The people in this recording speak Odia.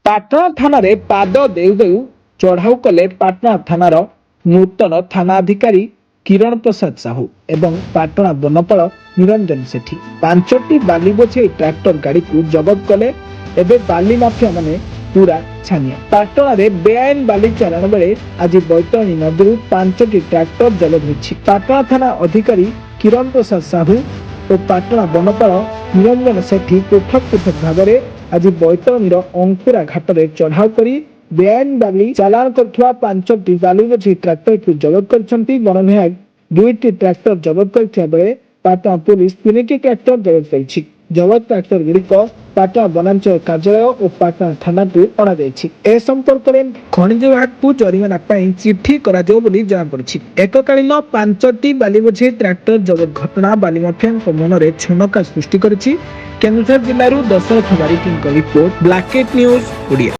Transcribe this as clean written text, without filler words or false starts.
ପାଟଣା ଥାନାରେ ପାଦ ଦେଉ ଦେଉ ଚଢାଉ କଲେ ପାଟଣା ଥାନାର ନୂତନ ଥାନାଧିକାରୀ କିରଣ ପ୍ରସାଦ ସାହୁ ଏବଂ ପାଟଣା ବନପାଳ ନିରଞ୍ଜନ ସେଠୀ। 5ଟି ବାଲି ବୋଝେଇ ଟ୍ରାକ୍ଟର ଗାଡିକୁ ଜବତ କଲେ। ଏବେ ବାଲି ମାଫିଆ ମାନେ ପୁରା ଛାନିଆ। ପାଟଣାରେ ବେଆଇନ ବାଲି ଚାଲାଣ ବେଳେ ଆଜି ବୈତରଣୀ ନଦୀରୁ 5ଟି ଟ୍ରାକ୍ଟର ଜବତ ହୋଇଛି। ପାଟଣା ଥାନା ଅଧିକାରୀ କିରଣ ପ୍ରସାଦ ସାହୁ ଓ ପାଟଣା ବନପାଳ ନିରଞ୍ଜନ ସେଠୀ ପୃଥକ ପୃଥକ ଭାବରେ ଆଜି ବୈତରଣୀର ଅଙ୍କୁରା ଘାଟରେ ଚଢାଉ କରି ବେଆଇନ ବାଲି ଚାଲାଣ କରୁଥିବା 5ଟି ବାଲି ବୋଝେଇ ଟ୍ରାକ୍ଟରକୁ ଜବତ କରିଛନ୍ତି। ବନ ବିଭାଗ 2ଟି ଟ୍ରାକ୍ଟର ଜବତ କରିଥିବା ବେଳେ ପାଟଣା ପୁଲିସ 3ଟି ଟ୍ରାକ୍ଟର ଜବତ କରିଛି। ଜବତ ଟ୍ରାକ୍ଟର ଗୁଡିକ ପାଟଣା ବନାଞ୍ଚଳ କାର୍ଯ୍ୟାଳୟ ଓ ପାଟଣା ଥାନାକୁ ଅଣାଯାଇଛି। ଏ ସମ୍ପର୍କରେ ଖଣିଜ ବିଭାଗକୁ ଜରିମାନା ପାଇଁ ଚିଠି କରାଯିବ ବୋଲି ଜଣାପଡିଛି। ଏକକାଳୀନ 5ଟି ବାଲି ବୋଝେଇ ଟ୍ରାକ୍ଟର ଜବତ ଘଟଣା ବାଲି ମାଫିଆଙ୍କ ମନରେ ଛନକା ସୃଷ୍ଟି କରିଛି। କେନ୍ଦୁଝର ଜିଲ୍ଲାରୁ ଦଶରଥ ବାରିକଙ୍କ ରିପୋର୍ଟ, ବ୍ଲାକେଟ୍ ନ୍ୟୁଜ ଓଡ଼ିଆ।